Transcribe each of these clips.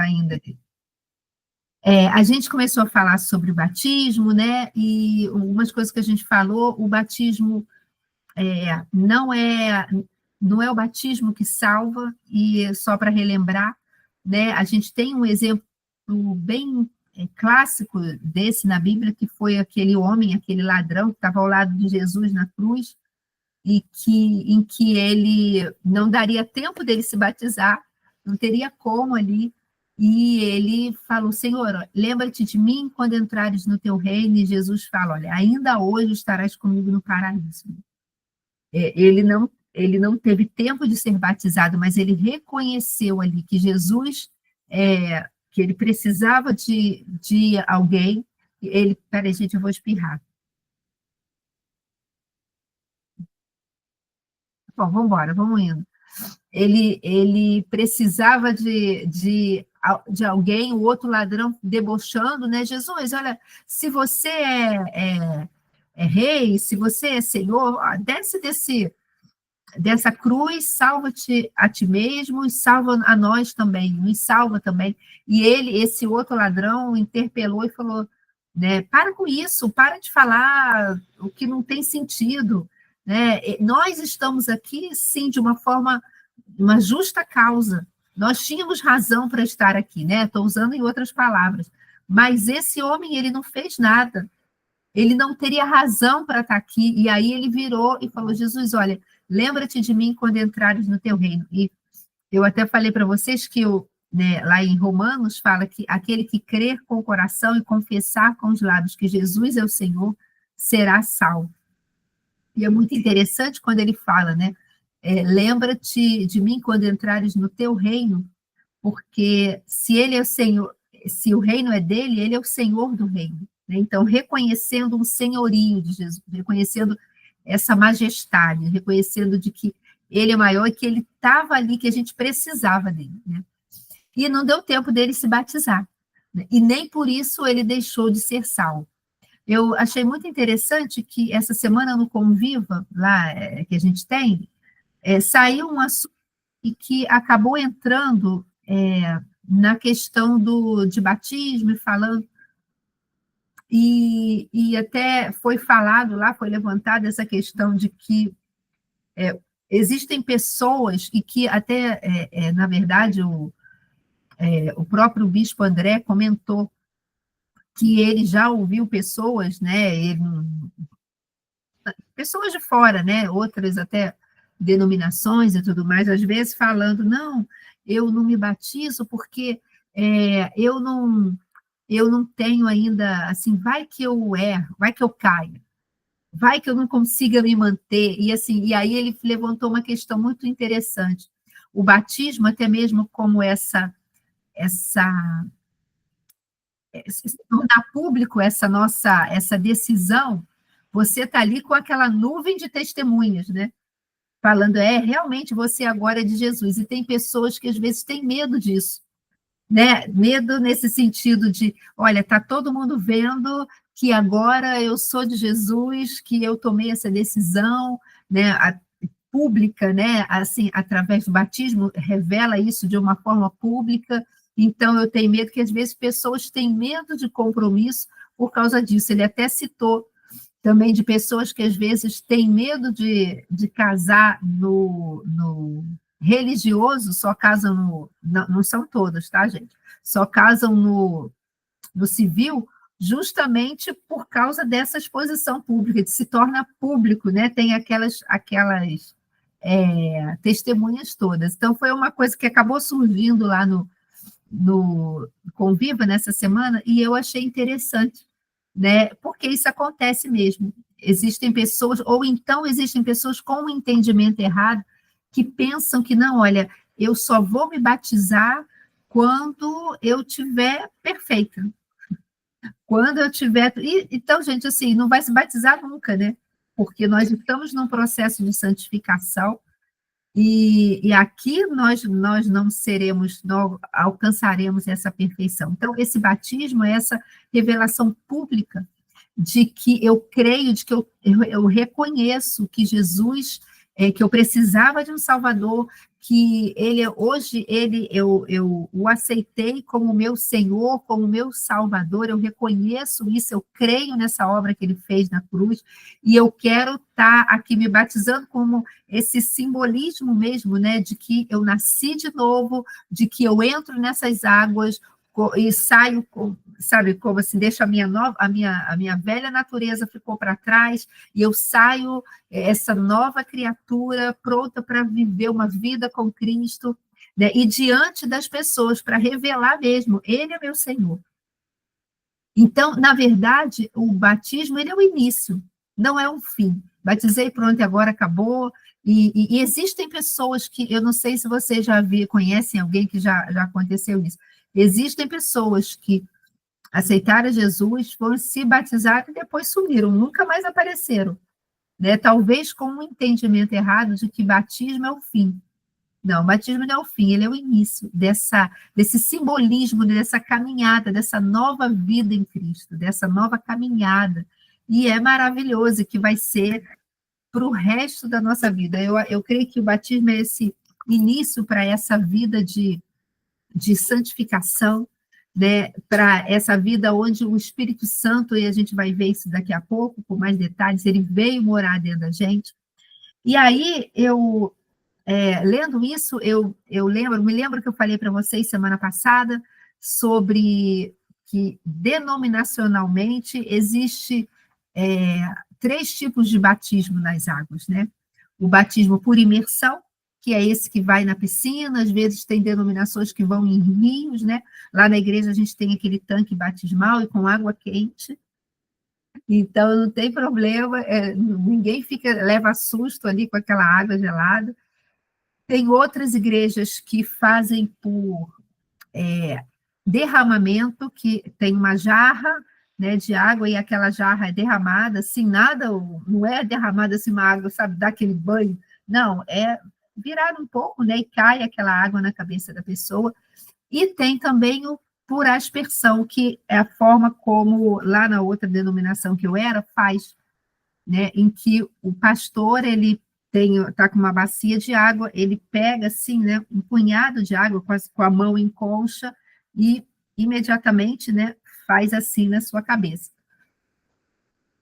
ainda ali. A gente começou a falar sobre o batismo, né? E algumas coisas que a gente falou, o batismo não é o batismo que salva, e só para relembrar, né? A gente tem um exemplo bem clássico desse na Bíblia, que foi aquele homem, aquele ladrão que estava ao lado de Jesus na cruz, e em que ele não daria tempo dele se batizar, não teria como ali, e ele falou: Senhor, lembra-te de mim quando entrares no teu reino. E Jesus fala: olha, ainda hoje estarás comigo no paraíso. Ele não teve tempo de ser batizado, mas ele reconheceu ali que Jesus, que ele precisava de alguém. Peraí, gente, eu vou espirrar. Bom, vamos embora, vamos indo. Ele precisava de alguém, o outro ladrão debochando, né? Jesus, olha, se você é rei, se você é senhor, desce dessa cruz, salva-te a ti mesmo e salva a nós também, nos salva também. E esse outro ladrão, interpelou e falou, né, para com isso, para de falar o que não tem sentido, né? Nós estamos aqui, sim, de uma justa causa. Nós tínhamos razão para estar aqui, né? Estou usando em outras palavras. Mas esse homem, ele não fez nada. Ele não teria razão para estar aqui. E aí ele virou e falou: Jesus, olha, lembra-te de mim quando entrares no teu reino. E eu até falei para vocês que lá em Romanos fala que aquele que crer com o coração e confessar com os lábios que Jesus é o Senhor será salvo. E é muito interessante quando ele fala, né? Lembra-te de mim quando entrares no teu reino, porque se ele é o Senhor, se o reino é dele, ele é o Senhor do reino, né? Então, reconhecendo um senhorio de Jesus, reconhecendo essa majestade, reconhecendo de que ele é maior e que ele estava ali, que a gente precisava dele, né? E não deu tempo dele se batizar, né? E nem por isso ele deixou de ser salvo. Eu achei muito interessante que essa semana no Conviva, lá que a gente tem, saiu um assunto que acabou entrando na questão de batismo, e até foi falado lá, foi levantada essa questão de que existem pessoas, e que até, na verdade, o próprio Bispo André comentou que ele já ouviu pessoas, né, pessoas de fora, né, outras até denominações e tudo mais, às vezes falando: não, eu não me batizo porque eu não tenho ainda, assim, vai que eu erro, vai que eu caia, vai que eu não consiga me manter, e assim, e aí ele levantou uma questão muito interessante. O batismo, até mesmo como se tornar público essa decisão, você está ali com aquela nuvem de testemunhas, né? Falando, realmente você agora é de Jesus. E tem pessoas que às vezes têm medo disso, né? Medo nesse sentido de, olha, está todo mundo vendo que agora eu sou de Jesus, que eu tomei essa decisão, né? Pública, né? Assim, através do batismo, revela isso de uma forma pública. Então, eu tenho medo que, às vezes, pessoas têm medo de compromisso por causa disso. Ele até citou também de pessoas que, às vezes, têm medo de casar no religioso, só casam não são todas, tá, gente? Só casam no civil, justamente por causa dessa exposição pública, se torna público, né? Tem aquelas testemunhas todas. Então, foi uma coisa que acabou surgindo lá no Conviva nessa semana, e eu achei interessante, né? Porque isso acontece mesmo. Existem pessoas, ou então existem pessoas com um entendimento errado, que pensam que, não, olha, eu só vou me batizar quando eu tiver perfeita. Quando eu tiver... Então, gente, assim, não vai se batizar nunca, né? Porque nós estamos num processo de santificação, e aqui nós não alcançaremos essa perfeição. Então, esse batismo é essa revelação pública de que eu creio, de que eu reconheço que Jesus que eu precisava de um Salvador, que eu o aceitei como meu Senhor, como meu Salvador, eu reconheço isso, eu creio nessa obra que ele fez na cruz, e eu quero estar aqui me batizando como esse simbolismo mesmo, né, de que eu nasci de novo, de que eu entro nessas águas e saio, sabe, como assim, deixo a minha velha natureza ficou para trás, e eu saio essa nova criatura pronta para viver uma vida com Cristo, né? E diante das pessoas, para revelar mesmo, Ele é meu Senhor. Então, na verdade, o batismo ele é o início, não é um fim. Batizei, pronto, e agora acabou. E existem pessoas que, eu não sei se você já viu, conhecem alguém que já aconteceu isso. Existem pessoas que aceitaram Jesus, foram se batizar e depois sumiram, nunca mais apareceram, né? Talvez com um entendimento errado de que batismo é o fim. Não, o batismo não é o fim, ele é o início desse simbolismo, dessa caminhada, dessa nova vida em Cristo, dessa nova caminhada. E é maravilhoso, que vai ser para o resto da nossa vida. Eu creio que o batismo é esse início para essa vida de santificação, né, para essa vida onde o Espírito Santo, e a gente vai ver isso daqui a pouco, com mais detalhes, ele veio morar dentro da gente. E aí, lendo isso, me lembro que eu falei para vocês semana passada sobre que denominacionalmente existe é, 3 tipos de batismo nas águas, né? O batismo por imersão, que é esse que vai na piscina, às vezes tem denominações que vão em rios, né? Lá na igreja a gente tem aquele tanque batismal e com água quente, então não tem problema, ninguém leva susto ali com aquela água gelada. Tem outras igrejas que fazem por derramamento, que tem uma jarra, né, de água, e aquela jarra é derramada, assim, nada, não é derramada assim uma água, sabe, dá aquele banho, não, é virado um pouco, né, e cai aquela água na cabeça da pessoa. E tem também o por aspersão, que é a forma como lá na outra denominação que eu era, faz, né, em que o pastor, ele está com uma bacia de água, ele pega assim, né, um punhado de água com a mão em concha e imediatamente, né, faz assim na sua cabeça.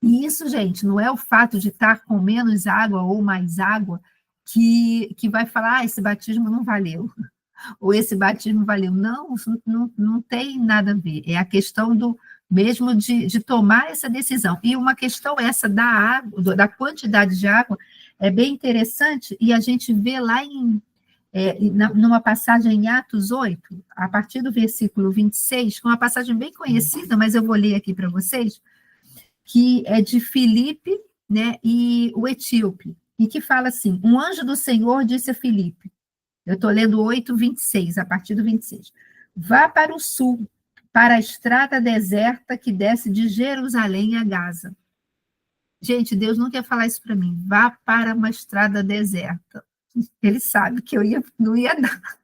E isso, gente, não é o fato de estar com menos água ou mais água que vai falar, esse batismo não valeu, ou esse batismo valeu. Não, isso não tem nada a ver. É a questão do mesmo de tomar essa decisão. E uma questão essa da água, da quantidade de água, é bem interessante, e a gente vê lá numa passagem em Atos 8, a partir do versículo 26, que é uma passagem bem conhecida, mas eu vou ler aqui para vocês, que é de Filipe, né, e o etíope, e que fala assim: um anjo do Senhor disse a Filipe, eu estou lendo 8:26, a partir do 26. Vá para o sul, para a estrada deserta que desce de Jerusalém a Gaza. Gente, Deus não quer falar isso para mim. Vá para uma estrada deserta. Ele sabe que não ia dar.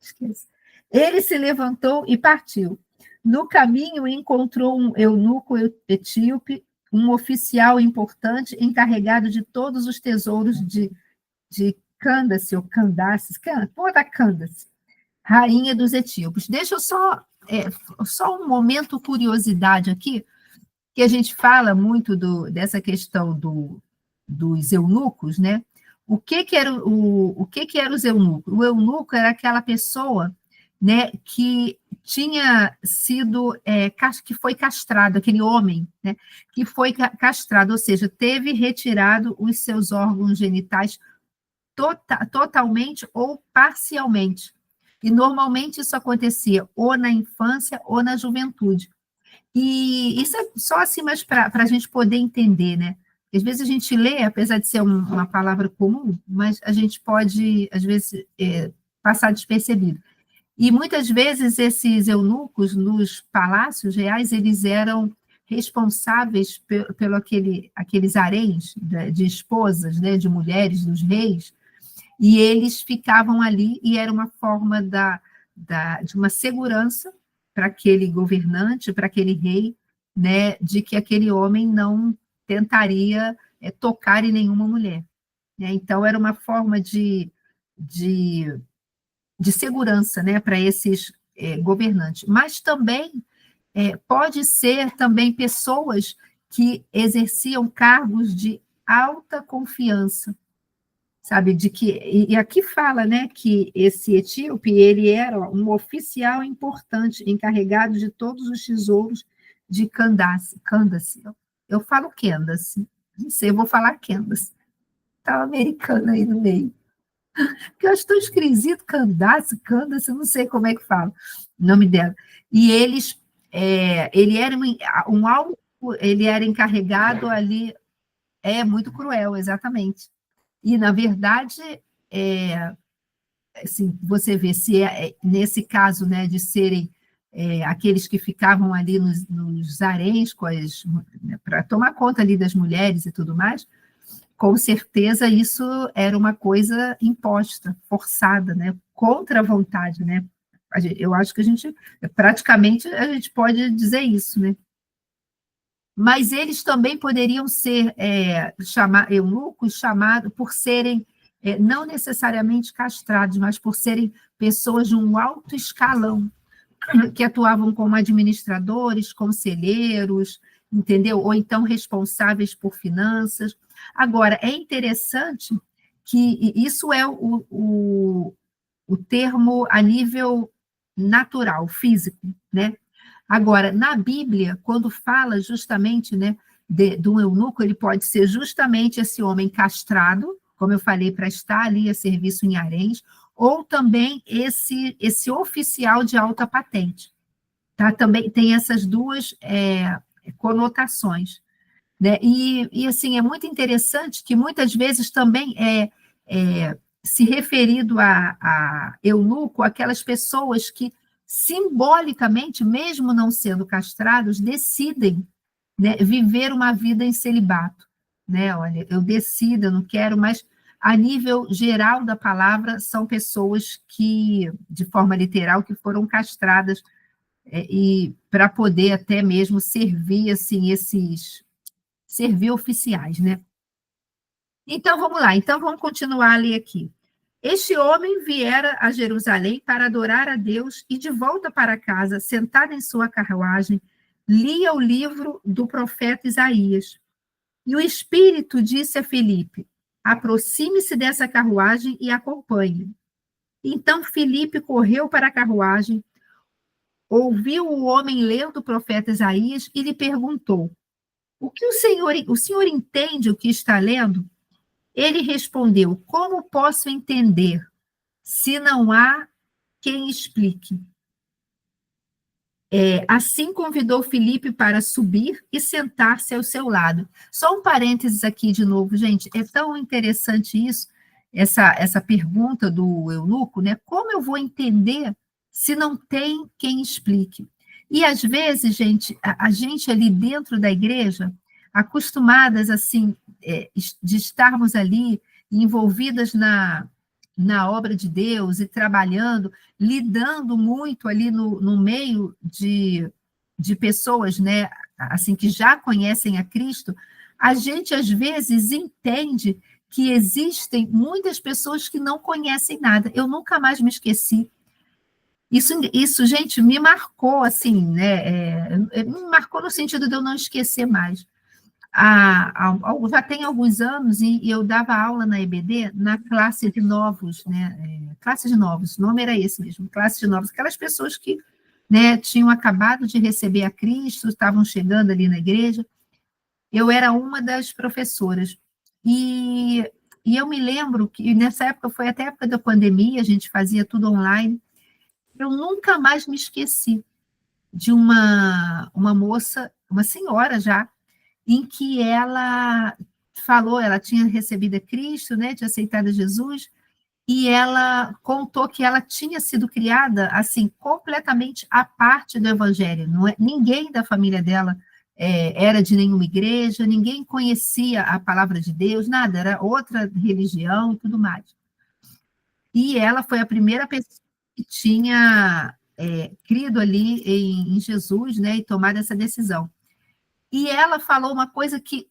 Esquece. Ele se levantou e partiu. No caminho, encontrou um eunuco etíope, um oficial importante encarregado de todos os tesouros de Candace, ou Candace, toda Candace, rainha dos etíopes. Deixa eu só um momento curiosidade aqui, que a gente fala muito dessa questão dos eunucos, né? O que era os eunucos? O eunuco era aquela pessoa, né, que tinha sido, que foi castrado, aquele homem, né, que foi castrado, ou seja, teve retirado os seus órgãos genitais totalmente ou parcialmente. E normalmente isso acontecia ou na infância ou na juventude. E isso é só assim, mas para a gente poder entender, né? Às vezes a gente lê, apesar de ser uma palavra comum, mas a gente pode, às vezes, passar despercebido. E muitas vezes esses eunucos nos palácios reais, eles eram responsáveis pelo aqueles haréns de esposas, né, de mulheres, dos reis, e eles ficavam ali, e era uma forma de uma segurança para aquele governante, para aquele rei, né, de que aquele homem não tentaria tocar em nenhuma mulher. né? Então, era uma forma de, de segurança, né, para esses governantes. Mas também pode ser também pessoas que exerciam cargos de alta confiança, sabe, de que, e aqui fala, né, que esse etíope, ele era um oficial importante, encarregado de todos os tesouros de Candace. Eu falo Candace, não sei, eu vou falar Candace, tá americana aí no meio, porque eu acho tão esquisito, Candace, eu não sei como é que fala o nome dela, e ele era ele era encarregado ali, muito cruel, exatamente, e, na verdade, é, assim, você vê se nesse caso, né, de serem aqueles que ficavam ali nos haréns né, para tomar conta ali das mulheres e tudo mais, com certeza isso era uma coisa imposta, forçada, né, contra a vontade, né? Eu acho que praticamente, a gente pode dizer isso, né? Mas eles também poderiam ser eunucos chamados por serem não necessariamente castrados, mas por serem pessoas de um alto escalão, que atuavam como administradores, conselheiros, entendeu? Ou então responsáveis por finanças. Agora, é interessante que isso é o termo a nível natural, físico, né? Agora, na Bíblia, quando fala justamente, né, do eunuco, ele pode ser justamente esse homem castrado, como eu falei, para estar ali a serviço em haréns, ou também esse oficial de alta patente. Tá? Também tem essas duas conotações. Né? Assim, é muito interessante que muitas vezes também se referido a eunuco, aquelas pessoas que simbolicamente, mesmo não sendo castrados, decidem, né, viver uma vida em celibato. Né? Olha, eu decido, eu não quero, mas a nível geral da palavra, são pessoas que, de forma literal, que foram castradas e para poder até mesmo servir assim servir oficiais, né? Então, vamos lá. Então, vamos continuar a ler aqui. Este homem viera a Jerusalém para adorar a Deus e, de volta para casa, sentado em sua carruagem, lia o livro do profeta Isaías. E o Espírito disse a Filipe: aproxime-se dessa carruagem e acompanhe. Então, Filipe correu para a carruagem, ouviu o homem lendo o profeta Isaías e lhe perguntou: o senhor entende o que está lendo? Ele respondeu: como posso entender se não há quem explique? Assim convidou Filipe para subir e sentar-se ao seu lado. Só um parênteses aqui de novo, gente, é tão interessante isso, essa pergunta do eunuco, né? Como eu vou entender se não tem quem explique? E às vezes, gente, a gente ali dentro da igreja, acostumadas assim, de estarmos ali envolvidas na obra de Deus e trabalhando, lidando muito ali no meio de pessoas, né, assim, que já conhecem a Cristo, a gente às vezes entende que existem muitas pessoas que não conhecem nada. Eu nunca mais me esqueci. Isso, gente, me marcou, assim, né? Me marcou no sentido de eu não esquecer mais. Já tem alguns anos, e eu dava aula na EBD, na classe de novos, né? Classe de novos, o nome era esse mesmo, classe de novos, aquelas pessoas que, né, tinham acabado de receber a Cristo, estavam chegando ali na igreja. Eu era uma das professoras. E, e eu me lembro que nessa época, foi até a época da pandemia, a gente fazia tudo online. Eu nunca mais me esqueci de uma moça, uma senhora já, em que ela falou, ela tinha recebido a Cristo, né, tinha aceitado Jesus, e ela contou que ela tinha sido criada assim completamente à parte do Evangelho. Ninguém da família dela era de nenhuma igreja, ninguém conhecia a palavra de Deus, nada, era outra religião e tudo mais. E ela foi a primeira pessoa que tinha crido ali em Jesus, né, e tomado essa decisão. E ela falou uma coisa que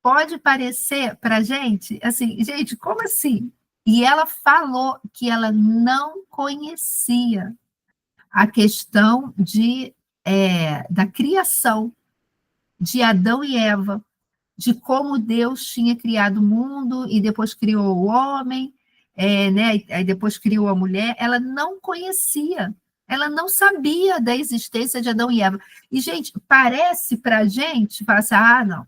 pode parecer para gente, assim, gente, como assim? E ela falou que ela não conhecia a questão da criação de Adão e Eva, de como Deus tinha criado o mundo e depois criou o homem, né? Aí depois criou a mulher. Ela não conhecia, ela não sabia da existência de Adão e Eva. E, gente, parece para a gente, fala assim, não,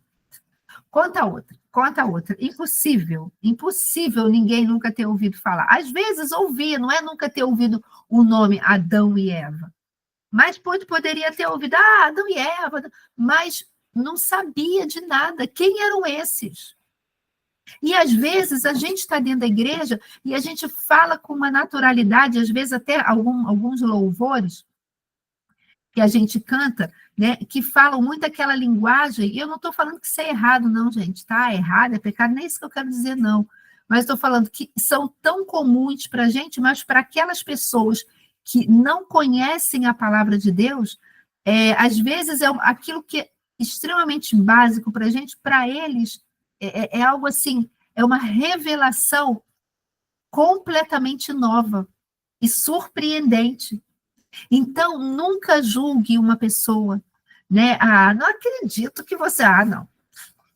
conta outra. Conta outra. Impossível, impossível ninguém nunca ter ouvido falar. Às vezes ouvia, não é nunca ter ouvido o nome Adão e Eva. Mas poderia ter ouvido, Adão e Eva, mas não sabia de nada. Quem eram esses? E às vezes a gente está dentro da igreja e a gente fala com uma naturalidade, às vezes até alguns louvores que a gente canta, né, que falam muito aquela linguagem, e eu não estou falando que isso é errado, não, gente, tá? Errado, é pecado, nem é isso que eu quero dizer, não. Mas estou falando que são tão comuns para a gente, mas para aquelas pessoas que não conhecem a palavra de Deus, às vezes é aquilo que é extremamente básico para a gente, para eles é algo assim, é uma revelação completamente nova e surpreendente. Então, nunca julgue uma pessoa, né? Não acredito que você... não.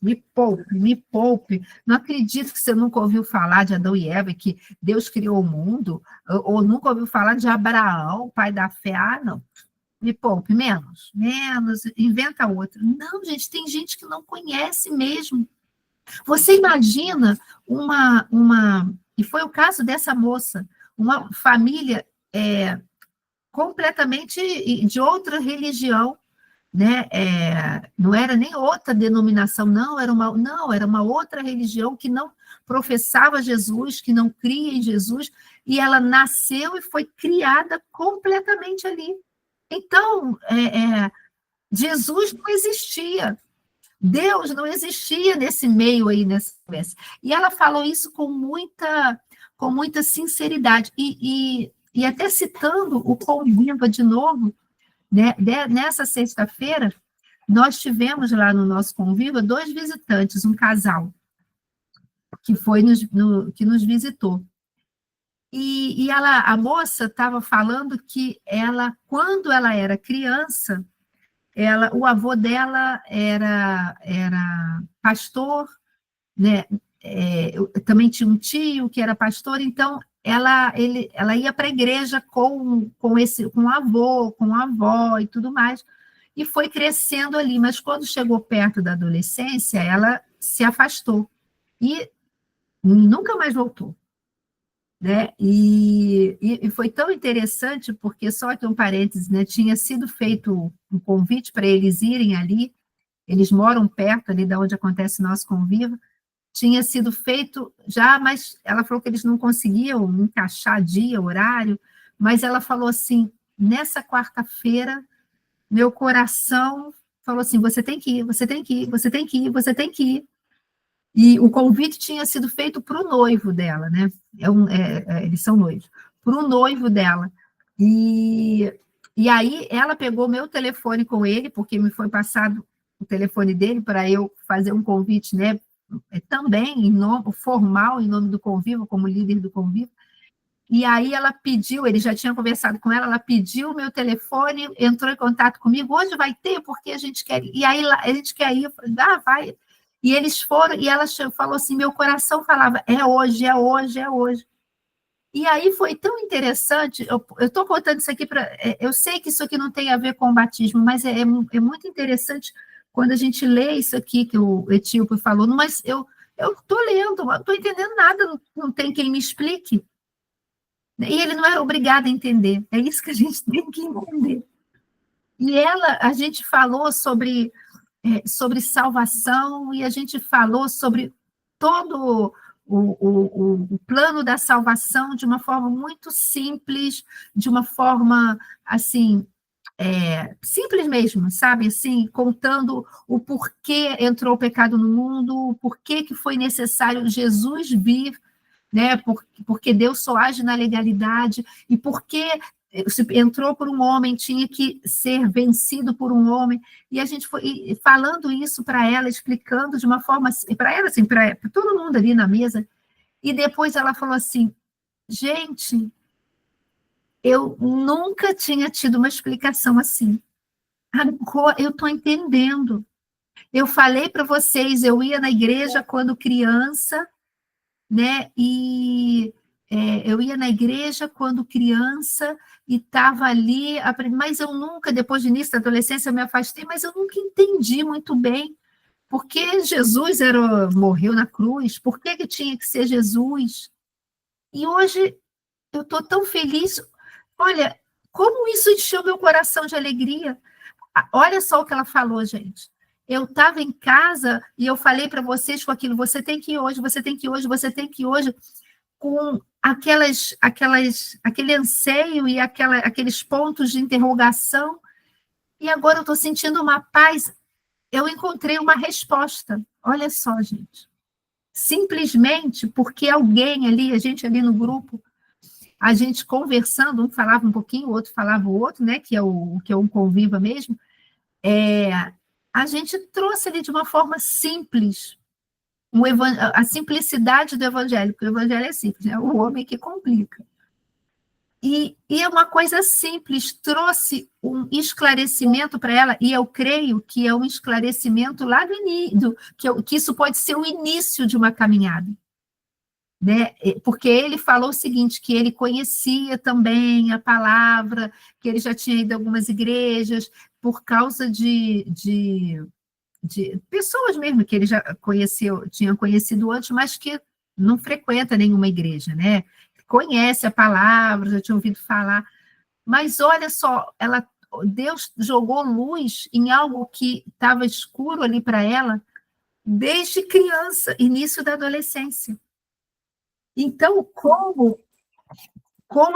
Me poupe, me poupe. Não acredito que você nunca ouviu falar de Adão e Eva, que Deus criou o mundo, ou nunca ouviu falar de Abraão, pai da fé. Não. Me poupe, menos, inventa outra. Não, gente, tem gente que não conhece mesmo. Você imagina e foi o caso dessa moça, uma família completamente de outra religião, né? Não era nem outra denominação, não, era uma outra religião que não professava Jesus, que não cria em Jesus, e ela nasceu e foi criada completamente ali. Então, Jesus não existia, Deus não existia nesse meio aí, nessa conversa. E ela falou isso com muita sinceridade, e até citando o Conviva de novo, né? Nessa sexta-feira, nós tivemos lá no nosso Conviva 2 visitantes, um casal, que que nos visitou. E a moça estava falando que quando ela era criança, o avô dela era pastor, né? Também tinha um tio que era pastor, então ela ia para a igreja com o avô, com a avó e tudo mais, e foi crescendo ali, mas quando chegou perto da adolescência, ela se afastou e nunca mais voltou, né? E foi tão interessante, porque, só aqui um parênteses, né? Tinha sido feito um convite para eles irem ali, eles moram perto ali de onde acontece o nosso convívio, tinha sido feito já, mas ela falou que eles não conseguiam encaixar dia, horário, mas ela falou assim, nessa quarta-feira, meu coração falou assim, você tem que ir, você tem que ir, você tem que ir, você tem que ir. E o convite tinha sido feito para o noivo dela, né? Eles são noivos, para o noivo dela. E aí ela pegou meu telefone com ele, porque me foi passado o telefone dele para eu fazer um convite, né? Também em nome formal, em nome do Convivo, como líder do Convivo. E aí ela pediu, ele já tinha conversado com ela pediu o meu telefone, entrou em contato comigo, hoje vai ter, porque a gente quer ir. E aí a gente quer ir, eu falei, vai. E eles foram, e ela falou assim, meu coração falava, é hoje, é hoje, é hoje. E aí foi tão interessante, eu estou contando isso aqui para... Eu sei que isso aqui não tem a ver com o batismo, mas é muito interessante quando a gente lê isso aqui que o Etíope falou, mas eu estou lendo, não estou entendendo nada, não tem quem me explique. E ele não era obrigado a entender, é isso que a gente tem que entender. E a gente falou sobre salvação, e a gente falou sobre todo o plano da salvação de uma forma muito simples, de uma forma, assim, simples mesmo, sabe? Assim, contando o porquê entrou o pecado no mundo, o porquê que foi necessário Jesus vir, né? Porque Deus só age na legalidade, e porque entrou por um homem, tinha que ser vencido por um homem, e a gente foi falando isso para ela, explicando de uma forma, para ela, assim, para todo mundo ali na mesa, e depois ela falou assim, gente, eu nunca tinha tido uma explicação assim, agora eu estou entendendo, eu falei para vocês, eu ia na igreja quando criança, né, eu ia na igreja quando criança e estava ali, mas eu nunca, depois de início da adolescência, eu me afastei, mas eu nunca entendi muito bem por que Jesus morreu na cruz, por que tinha que ser Jesus. E hoje eu estou tão feliz. Olha, como isso encheu meu coração de alegria. Olha só o que ela falou, gente. Eu estava em casa e eu falei para vocês com aquilo, você tem que ir hoje, você tem que ir hoje, você tem que ir hoje, com aquele anseio e aqueles pontos de interrogação, e agora eu estou sentindo uma paz, eu encontrei uma resposta. Olha só, gente. Simplesmente porque alguém ali, a gente ali no grupo, a gente conversando, um falava um pouquinho, o outro falava o outro, né, que é um conviva mesmo, a gente trouxe ali de uma forma simples, a simplicidade do evangelho, porque o evangelho é simples, é o homem que complica. E é uma coisa simples, trouxe um esclarecimento para ela, e eu creio que é um esclarecimento lá do início, que isso pode ser o início de uma caminhada. Né? Porque ele falou o seguinte, que ele conhecia também a palavra, que ele já tinha ido a algumas igrejas, por causa de pessoas mesmo que ele já tinha conhecido antes, mas que não frequenta nenhuma igreja, né? Conhece a palavra, já tinha ouvido falar, mas olha só, Deus jogou luz em algo que estava escuro ali para ela desde criança, início da adolescência. Então, como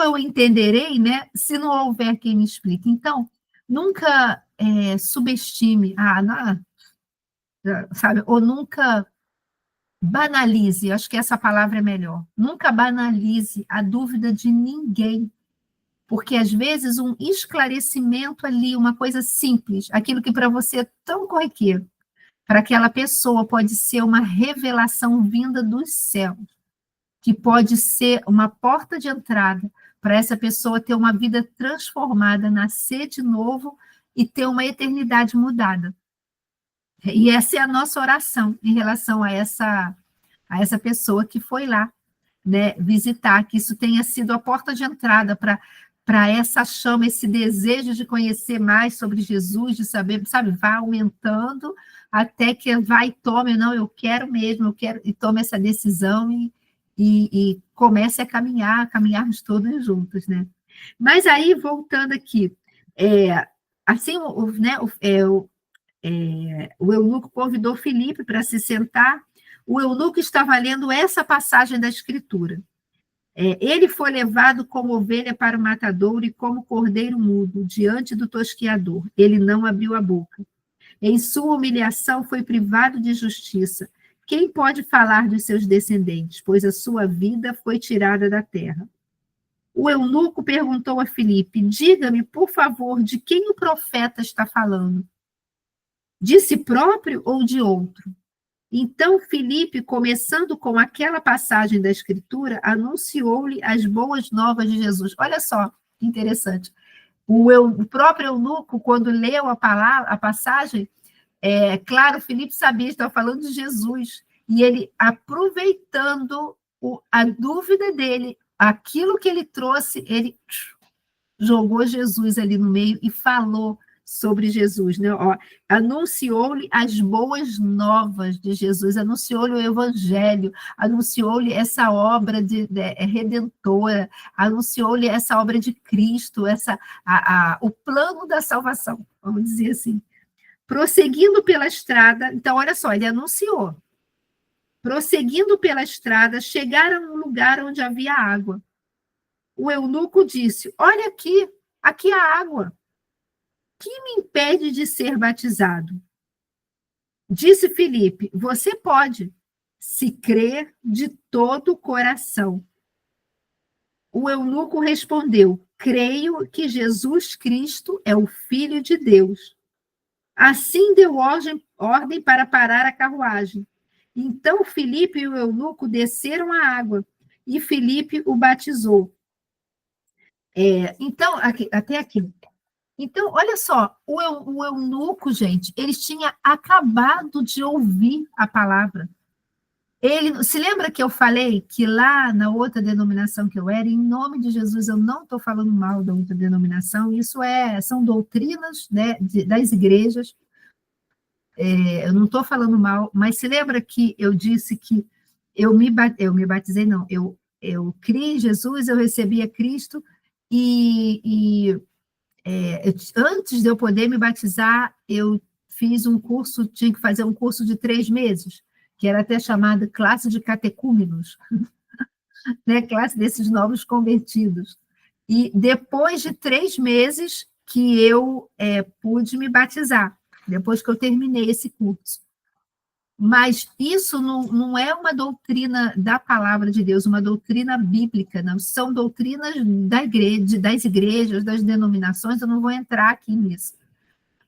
eu entenderei, né, se não houver quem me explique? Então, nunca subestime, sabe, ou nunca banalize, acho que essa palavra é melhor, nunca banalize a dúvida de ninguém, porque às vezes um esclarecimento ali, uma coisa simples, aquilo que para você é tão corriqueiro, para aquela pessoa pode ser uma revelação vinda dos céus, que pode ser uma porta de entrada para essa pessoa ter uma vida transformada, nascer de novo e ter uma eternidade mudada. E essa é a nossa oração em relação a essa pessoa que foi lá, né, visitar, que isso tenha sido a porta de entrada para essa chama, esse desejo de conhecer mais sobre Jesus, de saber, sabe, vai aumentando até que vai e tome, não, eu quero mesmo, eu quero, e tome essa decisão e comece a caminharmos todos juntos, né? Mas aí, voltando aqui, assim, né, o eunuco convidou Filipe para se sentar. O eunuco estava lendo essa passagem da Escritura. Ele foi levado como ovelha para o matadouro e como cordeiro mudo diante do tosquiador. Ele não abriu a boca. Em sua humilhação foi privado de justiça. Quem pode falar dos seus descendentes? Pois a sua vida foi tirada da terra. O eunuco perguntou a Filipe: diga-me, por favor, de quem o profeta está falando? De si próprio ou de outro? Então, Filipe, começando com aquela passagem da Escritura, anunciou-lhe as boas novas de Jesus. Olha só, que interessante. O próprio eunuco, quando leu a passagem, claro, Filipe sabia que estava falando de Jesus, e ele, aproveitando a dúvida dele, aquilo que ele trouxe, ele jogou Jesus ali no meio e falou sobre Jesus, né? Anunciou-lhe as boas novas de Jesus, anunciou-lhe o evangelho, anunciou-lhe essa obra redentora, anunciou-lhe essa obra de Cristo, o plano da salvação, vamos dizer assim. Prosseguindo pela estrada, então, olha só, ele anunciou. Prosseguindo pela estrada, chegaram a um lugar onde havia água. O eunuco disse: olha aqui há água. Que me impede de ser batizado? Disse Filipe: você pode, se crer de todo o coração. O eunuco respondeu: creio que Jesus Cristo é o Filho de Deus. Assim deu ordem para parar a carruagem. Então Filipe e o eunuco desceram à água, e Filipe o batizou. Então, até aqui. Então, olha só, o eunuco, gente, ele tinha acabado de ouvir a palavra. Ele se lembra que eu falei que lá na outra denominação que eu era, em nome de Jesus, eu não estou falando mal da outra denominação, são doutrinas, né, das igrejas, eu não estou falando mal, mas se lembra que eu disse que eu me batizei, não, eu criei em Jesus, eu recebi a Cristo, e antes de eu poder me batizar, eu fiz um curso, tinha que fazer um curso de 3 meses, que era até chamada classe de catecúmenos, né? Classe desses novos convertidos. E depois de 3 meses que eu pude me batizar, depois que eu terminei esse curso. Mas isso não é uma doutrina da palavra de Deus, uma doutrina bíblica, não. São doutrinas das igrejas, das denominações, eu não vou entrar aqui nisso.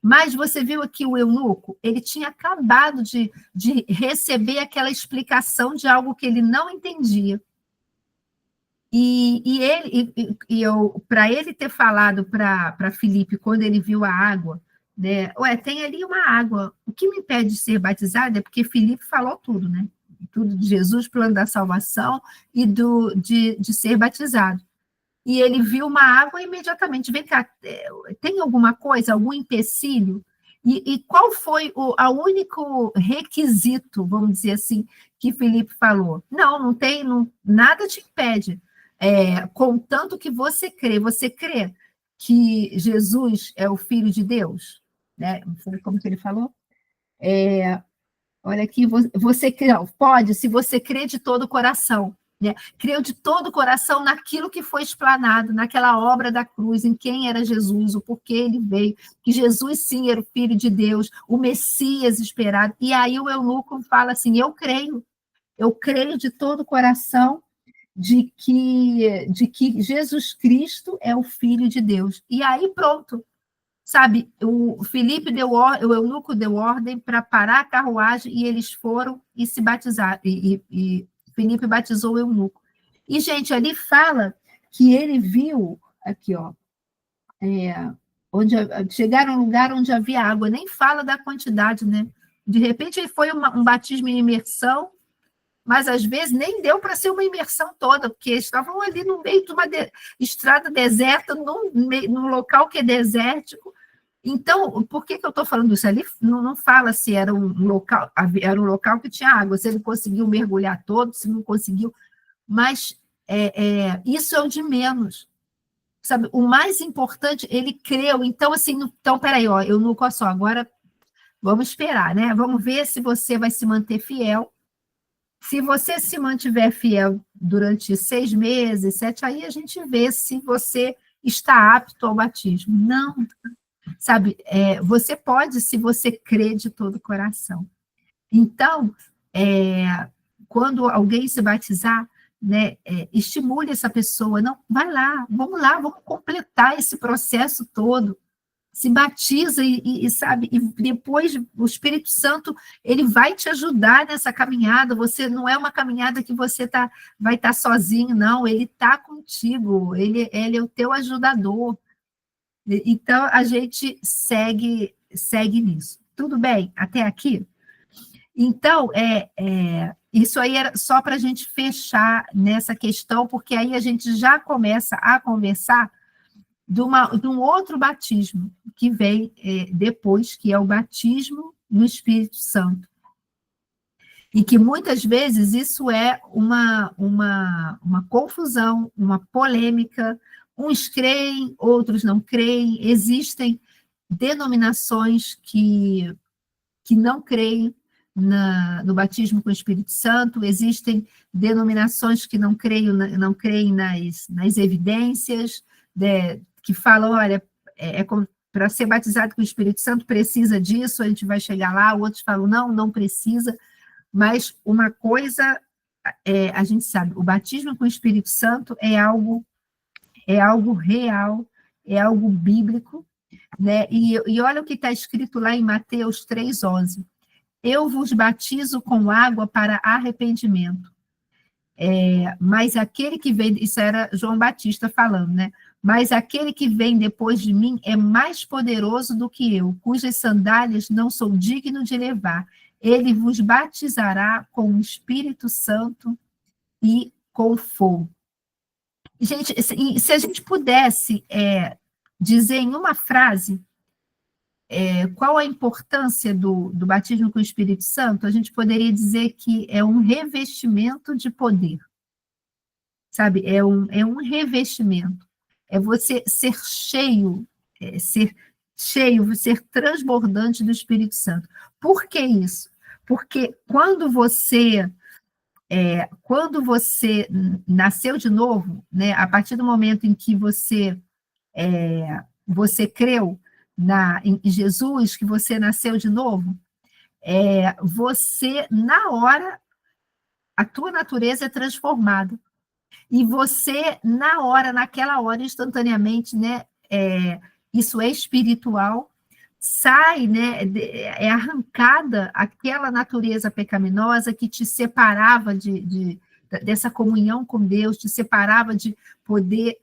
Mas você viu aqui o eunuco? Ele tinha acabado de receber aquela explicação de algo que ele não entendia. Para ele ter falado para Filipe, quando ele viu a água, né? Ué, tem ali uma água. O que me impede de ser batizado é porque Filipe falou tudo, né? Tudo de Jesus, plano da salvação e de ser batizado. E ele viu uma água e imediatamente, vem cá, tem alguma coisa, algum empecilho? E qual foi o único requisito, vamos dizer assim, que Filipe falou? Não tem, nada te impede. Contanto que você crê que Jesus é o Filho de Deus, né? Foi como que ele falou? Olha aqui, você crê, pode, se você crê de todo o coração, né? Creu de todo o coração naquilo que foi explanado, naquela obra da cruz, em quem era Jesus, o porquê ele veio, que Jesus sim era o Filho de Deus, o Messias esperado. E aí o eunuco fala assim: eu creio de todo o coração de que Jesus Cristo é o Filho de Deus. E aí pronto. Sabe, o eunuco deu ordem para parar a carruagem e eles foram e se batizaram. E Filipe batizou o eunuco. E, gente, ali fala que ele viu, aqui, ó, onde chegaram a um lugar onde havia água, nem fala da quantidade, né? De repente foi um batismo em imersão, mas às vezes nem deu para ser uma imersão toda, porque estavam ali no meio de uma estrada deserta, num local que é desértico. Então, por que eu estou falando isso? Ali não fala se era um local que tinha água, se ele conseguiu mergulhar todo, se não conseguiu, mas isso é o de menos. Sabe? O mais importante, ele creu. Então, assim, peraí, ó, eu não só, agora vamos esperar, né? Vamos ver se você vai se manter fiel. Se você se mantiver fiel durante 6 meses, 7, aí a gente vê se você está apto ao batismo. Não, sabe, você pode se você crê de todo o coração. Então, quando alguém se batizar, né, estimule essa pessoa, não, vai lá, vamos completar esse processo todo, se batiza sabe, e depois o Espírito Santo, ele vai te ajudar nessa caminhada, você não é uma caminhada que você vai estar sozinho, não, ele está contigo, ele é o teu ajudador. Então, a gente segue nisso. Tudo bem? Até aqui? Então, isso aí era só para a gente fechar nessa questão, porque aí a gente já começa a conversar de um outro batismo que vem depois, que é o batismo no Espírito Santo. E que muitas vezes isso é uma confusão, uma polêmica. Uns creem, outros não creem. Existem denominações que não creem no batismo com o Espírito Santo, existem denominações que não creem nas evidências, que falam, olha, para ser batizado com o Espírito Santo precisa disso, a gente vai chegar lá, outros falam, não precisa, mas uma coisa a gente sabe, o batismo com o Espírito Santo é algo é algo real, é algo bíblico, né? E olha o que está escrito lá em Mateus 3,11. Eu vos batizo com água para arrependimento. Mas aquele que vem, isso era João Batista falando, né? Mas aquele que vem depois de mim é mais poderoso do que eu, cujas sandálias não sou digno de levar. Ele vos batizará com o Espírito Santo e com fogo. Gente, se a gente pudesse dizer em uma frase qual a importância do batismo com o Espírito Santo, a gente poderia dizer que é um revestimento de poder. Sabe, é um revestimento, é você ser cheio, ser transbordante do Espírito Santo. Por que isso? Porque quando você nasceu de novo, né, a partir do momento em que você creu em Jesus, que você nasceu de novo, você, na hora, a tua natureza é transformada. E você, naquela hora, instantaneamente, né, isso é espiritual, sai, né, é arrancada aquela natureza pecaminosa que te separava dessa comunhão com Deus, te separava de poder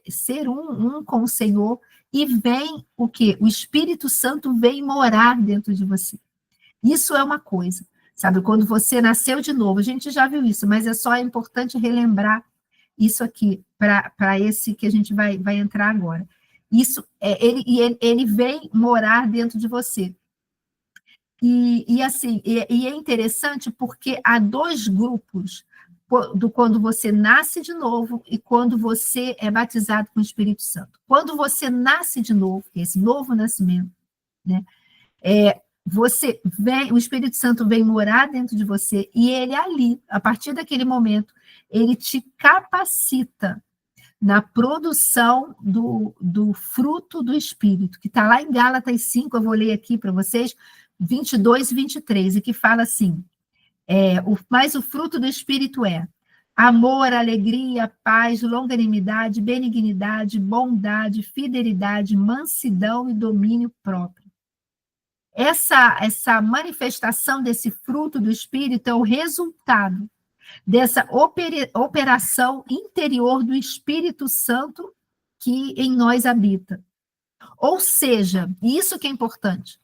ser um com o Senhor, e vem o quê? O Espírito Santo vem morar dentro de você. Isso é uma coisa. Sabe, quando você nasceu de novo, a gente já viu isso, mas é importante relembrar isso aqui, para esse que a gente vai entrar agora. Isso, ele vem morar dentro de você. Assim, é interessante porque há dois grupos, quando você nasce de novo e quando você é batizado com o Espírito Santo. Quando você nasce de novo, esse novo nascimento, né, o Espírito Santo vem morar dentro de você e ele ali, a partir daquele momento, ele te capacita na produção do fruto do Espírito, que está lá em Gálatas 5, eu vou ler aqui para vocês, 22 e 23, e que fala assim, mas o fruto do Espírito é amor, alegria, paz, longanimidade, benignidade, bondade, fidelidade, mansidão e domínio próprio. Essa manifestação desse fruto do Espírito é o resultado dessa operação interior do Espírito Santo que em nós habita. Ou seja, isso que é importante,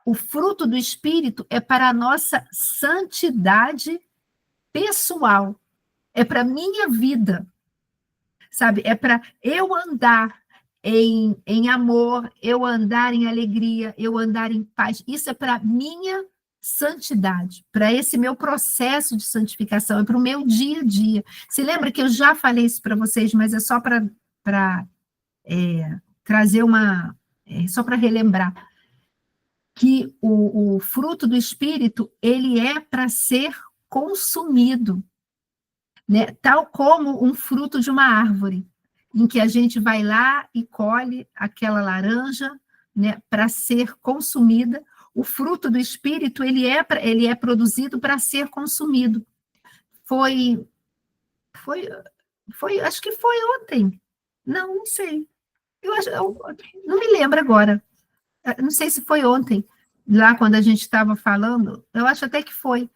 o fruto do Espírito é para a nossa santidade pessoal, é para a minha vida, sabe? É para eu andar em amor, eu andar em alegria, eu andar em paz. Isso é para minha santidade, para esse meu processo de santificação, é para o meu dia a dia. Se lembra que eu já falei isso para vocês, mas é só para trazer só para relembrar, que o fruto do Espírito, ele é para ser consumido, né? Tal como um fruto de uma árvore, em que a gente vai lá e colhe aquela laranja, né, para ser consumida. O fruto do Espírito, ele é produzido para ser consumido. Acho que foi ontem. Não sei. Não me lembro agora. Não sei se foi ontem, lá quando a gente estava falando, eu acho até que foi,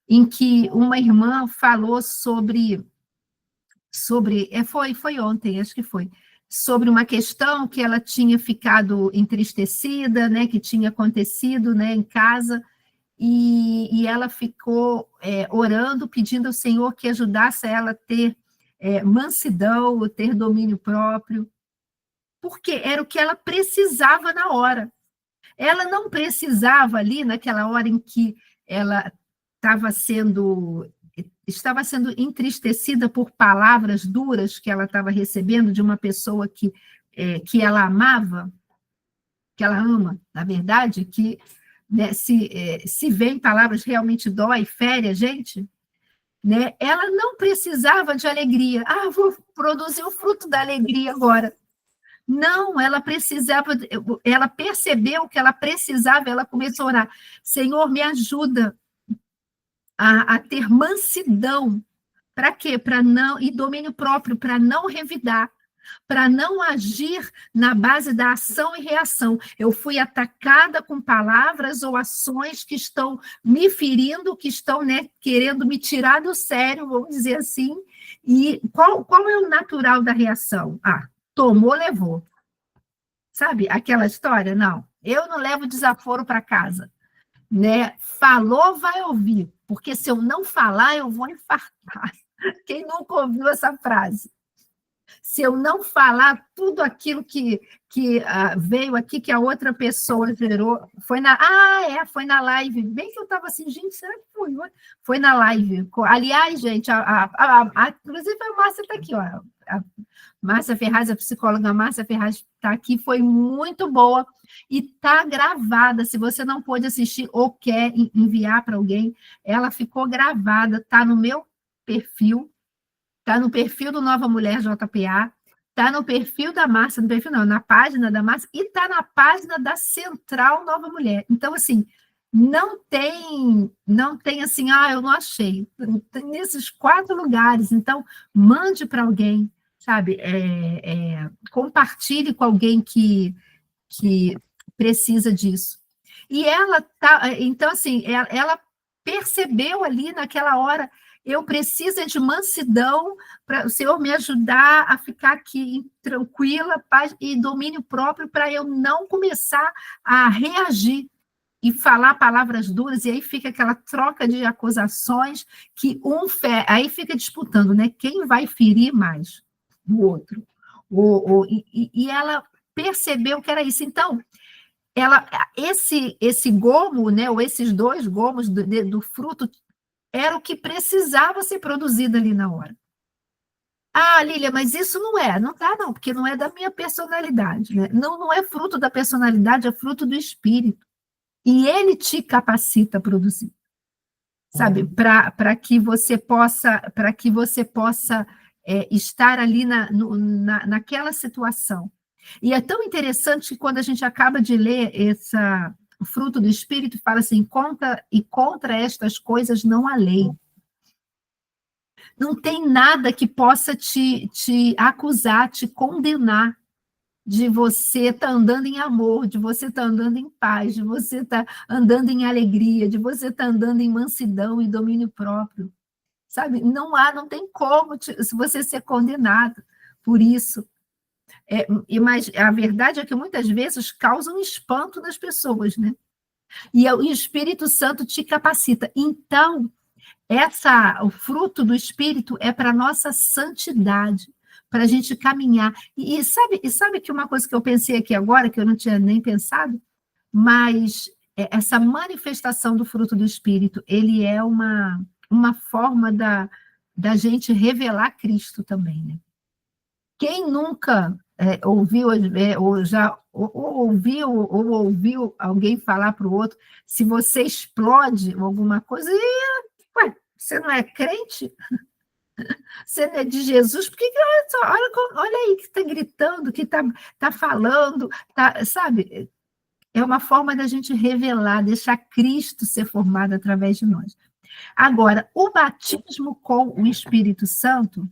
em que uma irmã falou foi ontem, acho que foi, sobre uma questão que ela tinha ficado entristecida, né, que tinha acontecido, né, em casa, e ela ficou orando, pedindo ao Senhor que ajudasse ela a ter mansidão, ter domínio próprio, porque era o que ela precisava na hora. Ela não precisava ali, naquela hora em que ela estava sendo entristecida por palavras duras que ela estava recebendo de uma pessoa que ela amava, que ela ama, na verdade, que, né, se vem palavras realmente dói, fere a gente, né, ela não precisava de alegria. Vou produzir o fruto da alegria agora. Não, ela percebeu que ela precisava, ela começou a orar, Senhor, me ajuda a ter mansidão Para quê? Para não, e domínio próprio, para não revidar, para não agir na base da ação e reação. Eu fui atacada com palavras ou ações que estão me ferindo, que estão, né, querendo me tirar do sério, vamos dizer assim. E qual é o natural da reação? Ah, tomou, levou. Sabe aquela história? Não, eu não levo desaforo para casa, né? Falou, vai ouvir, porque se eu não falar, eu vou infartar. Quem nunca ouviu essa frase? Se eu não falar tudo aquilo que veio aqui, que a outra pessoa gerou, foi na live, bem que eu estava assim, gente, será que foi? Foi na live. Aliás, gente, inclusive a Márcia está aqui, ó, a Márcia Ferraz, a psicóloga Márcia Ferraz está aqui, foi muito boa e está gravada. Se você não pôde assistir ou quer enviar para alguém, ela ficou gravada, está no meu perfil. Está no perfil do Nova Mulher JPA, está no perfil da Márcia, no perfil não, na página da Márcia, e está na página da Central Nova Mulher. Então, assim, não tem assim, eu não achei. Tem nesses 4 lugares. Então, mande para alguém, sabe? Compartilhe com alguém que precisa disso. E ela então, assim, ela percebeu ali naquela hora, eu preciso de mansidão para o Senhor me ajudar a ficar aqui tranquila, paz e domínio próprio para eu não começar a reagir e falar palavras duras, e aí fica aquela troca de acusações que aí fica disputando, né? Quem vai ferir mais o outro. E ela percebeu que era isso. Então, esse gomo, né, ou esses 2 gomos do fruto, era o que precisava ser produzido ali na hora. Ah, Lília, mas isso não dá não, porque não é da minha personalidade, né? Não é fruto da personalidade, é fruto do Espírito. E ele te capacita a produzir, sabe? Para que você possa, estar ali naquela situação. E é tão interessante que quando a gente acaba de ler o fruto do Espírito, fala assim, contra estas coisas não há lei. Não tem nada que possa te acusar, te condenar de você estar andando em amor, de você estar andando em paz, de você estar andando em alegria, de você estar andando em mansidão e domínio próprio. Sabe? Não tem como se você ser condenado por isso. Mas a verdade é que muitas vezes causa um espanto nas pessoas, né? E o Espírito Santo te capacita. Então, o fruto do Espírito é para a nossa santidade, para a gente caminhar. E sabe que uma coisa que eu pensei aqui agora, que eu não tinha nem pensado, mas essa manifestação do fruto do Espírito, ele é uma forma da gente revelar Cristo também, né? Quem nunca ouviu, ou já ouviu alguém falar para o outro, se você explode alguma coisa, ué, você não é crente? Você não é de Jesus? Por que olha aí que está gritando, que está falando, sabe? É uma forma da gente revelar, deixar Cristo ser formado através de nós. Agora, o batismo com o Espírito Santo,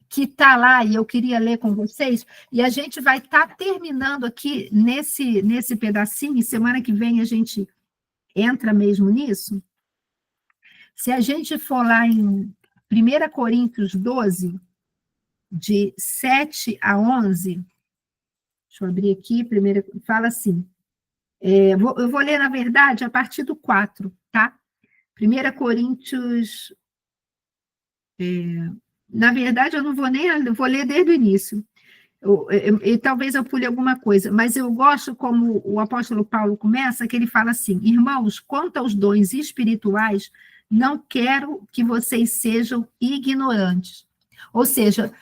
que está lá, e eu queria ler com vocês, e a gente vai estar terminando aqui nesse pedacinho, e semana que vem a gente entra mesmo nisso. Se a gente for lá em 1 Coríntios 12, de 7 a 11, deixa eu abrir aqui, fala assim, eu vou ler, na verdade, a partir do 4, tá? 1 Coríntios, na verdade, eu não vou nem, eu vou ler desde o início, e talvez eu pule alguma coisa, mas eu gosto como o apóstolo Paulo começa, que ele fala assim, irmãos, quanto aos dons espirituais, não quero que vocês sejam ignorantes. Ou seja,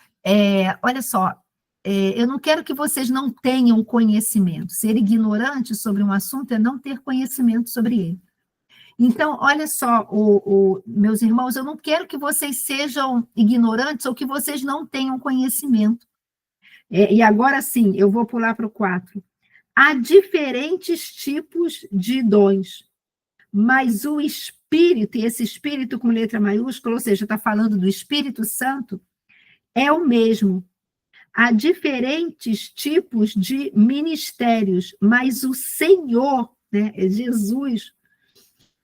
olha só, eu não quero que vocês não tenham conhecimento. Ser ignorante sobre um assunto é não ter conhecimento sobre ele. Então, olha só, meus irmãos, eu não quero que vocês sejam ignorantes ou que vocês não tenham conhecimento. E agora sim, eu vou pular para o 4. Há diferentes tipos de dons, mas o Espírito espírito, e esse espírito com letra maiúscula, ou seja, está falando do Espírito Santo, é o mesmo. Há diferentes tipos de ministérios, mas o Senhor, né, Jesus,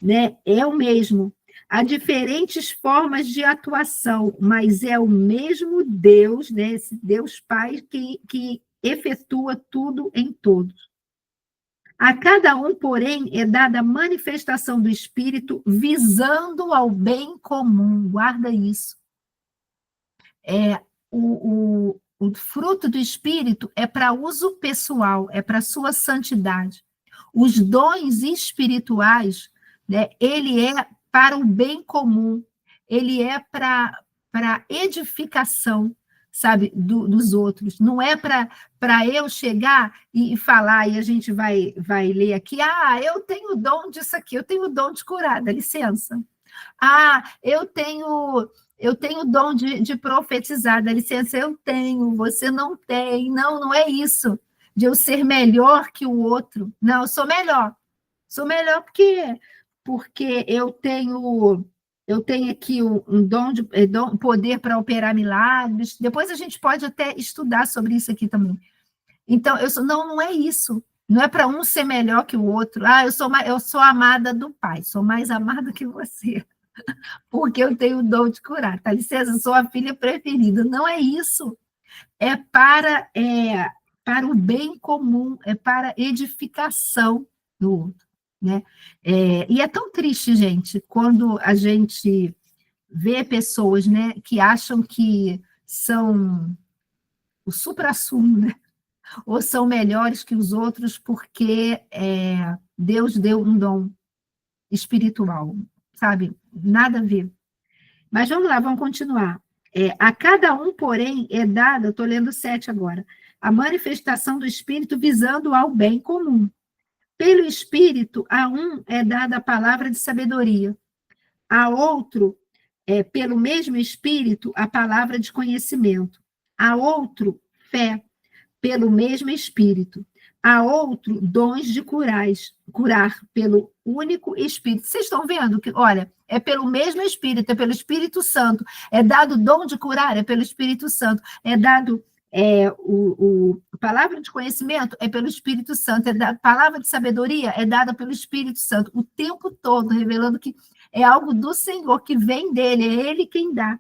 né, é o mesmo. Há diferentes formas de atuação, mas é o mesmo Deus, né, esse Deus Pai que efetua tudo em todos. A cada um, porém, é dada a manifestação do Espírito visando ao bem comum. Guarda isso. O fruto do Espírito é para uso pessoal, é para sua santidade. Os dons espirituais, né, ele é para o bem comum, ele é para edificação, sabe, dos outros. Não é para eu chegar e falar, e a gente vai ler aqui, eu tenho o dom disso aqui, eu tenho o dom de curar, dá licença. Eu tenho o dom de profetizar, dá licença, eu tenho, você não tem. Não, não é isso, de eu ser melhor que o outro. Não, eu sou melhor. Sou melhor porque eu tenho aqui um poder para operar milagres. Depois a gente pode até estudar sobre isso aqui também. Então, não é isso. Não é para um ser melhor que o outro. Eu sou amada do Pai, sou mais amada que você, porque eu tenho o dom de curar. Tá licença, eu sou a filha preferida. Não é isso. É para o bem comum, é para edificação do outro, né? E é tão triste, gente, quando a gente vê pessoas, né, que acham que são o suprassumo, né? Ou são melhores que os outros porque Deus deu um dom espiritual, sabe? Nada a ver. Mas vamos lá, vamos continuar. A cada um, porém, é dada, eu estou lendo 7 agora, a manifestação do Espírito visando ao bem comum. Pelo Espírito, a um é dada a palavra de sabedoria, a outro, pelo mesmo Espírito, a palavra de conhecimento, a outro, fé, pelo mesmo Espírito, a outro, dons de curar pelo único Espírito. Vocês estão vendo que, olha, é pelo mesmo Espírito, é pelo Espírito Santo, é dado o dom de curar, é pelo Espírito Santo, é dado a palavra de conhecimento, é pelo Espírito Santo, a palavra de sabedoria é dada pelo Espírito Santo, o tempo todo, revelando que é algo do Senhor, que vem dele, é ele quem dá.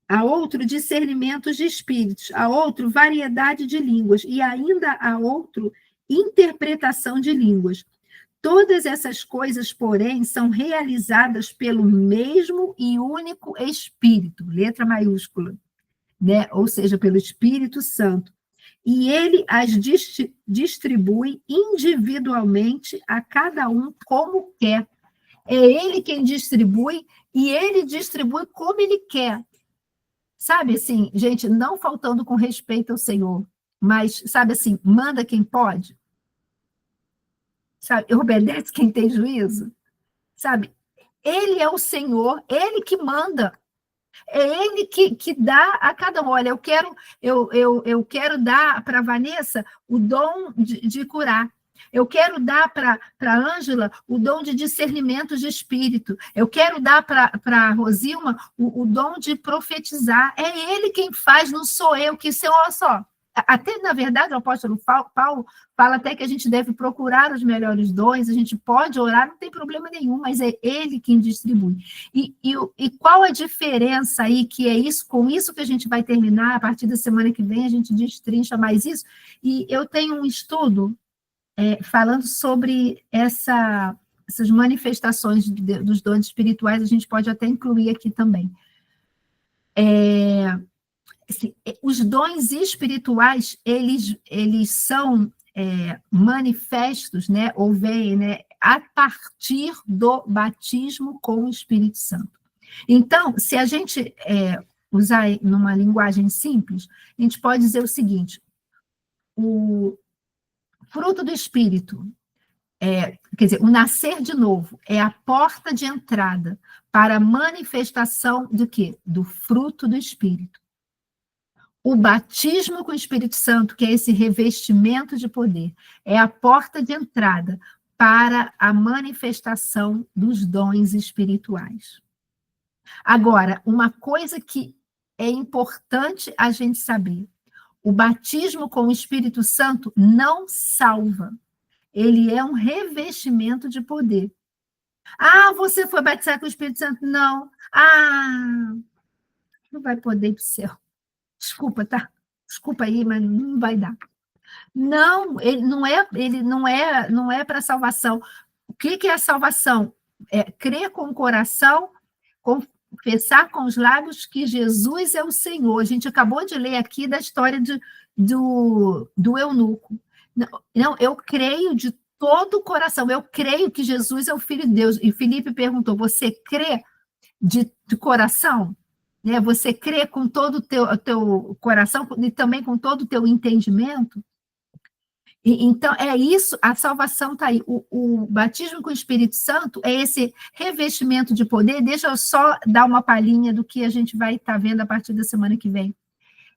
A outro, discernimentos de espíritos, a outro, variedade de línguas, e ainda a outro, interpretação de línguas. Todas essas coisas, porém, são realizadas pelo mesmo e único Espírito, letra maiúscula, né? Ou seja, pelo Espírito Santo. E ele as distribui individualmente a cada um como quer. É ele quem distribui, e ele distribui como ele quer. Sabe, assim, gente, não faltando com respeito ao Senhor, mas, sabe assim, manda quem pode, sabe, obedece quem tem juízo, sabe? Ele é o Senhor, ele que manda, é ele que dá a cada um. Olha, eu quero dar para a Vanessa o dom de curar. Eu quero dar para a Ângela o dom de discernimento de espírito. Eu quero dar para a Rosilma o dom de profetizar. É ele quem faz, não sou eu. Olha só, até, na verdade, o apóstolo Paulo fala até que a gente deve procurar os melhores dons, a gente pode orar, não tem problema nenhum, mas é ele quem distribui. E qual a diferença aí, que é isso, com isso que a gente vai terminar, a partir da semana que vem a gente destrincha mais isso, e eu tenho um estudo falando sobre essas manifestações dos dons espirituais, a gente pode até incluir aqui também. Assim, os dons espirituais, eles são manifestos, né, ou vêm, né, a partir do batismo com o Espírito Santo. Então, se a gente usar numa linguagem simples, a gente pode dizer o seguinte: o fruto do Espírito, quer dizer, o nascer de novo é a porta de entrada para a manifestação do quê? Do fruto do Espírito. O batismo com o Espírito Santo, que é esse revestimento de poder, é a porta de entrada para a manifestação dos dons espirituais. Agora, uma coisa que é importante a gente saber: o batismo com o Espírito Santo não salva. Ele é um revestimento de poder. Ah, você foi batizado com o Espírito Santo? Não. Ah, não vai poder ir para o céu. Desculpa, tá? Desculpa aí, mas não vai dar. Não, ele não é para salvação. O que é a salvação? É crer com o coração, confessar com os lábios que Jesus é o Senhor. A gente acabou de ler aqui da história do eunuco. Não, eu creio de todo o coração, eu creio que Jesus é o Filho de Deus. E Filipe perguntou: você crê de coração? Né? Você crê com todo o teu coração e também com todo o teu entendimento? Então, é isso, a salvação está aí. O batismo com o Espírito Santo é esse revestimento de poder. Deixa eu só dar uma palhinha do que a gente vai estar vendo a partir da semana que vem.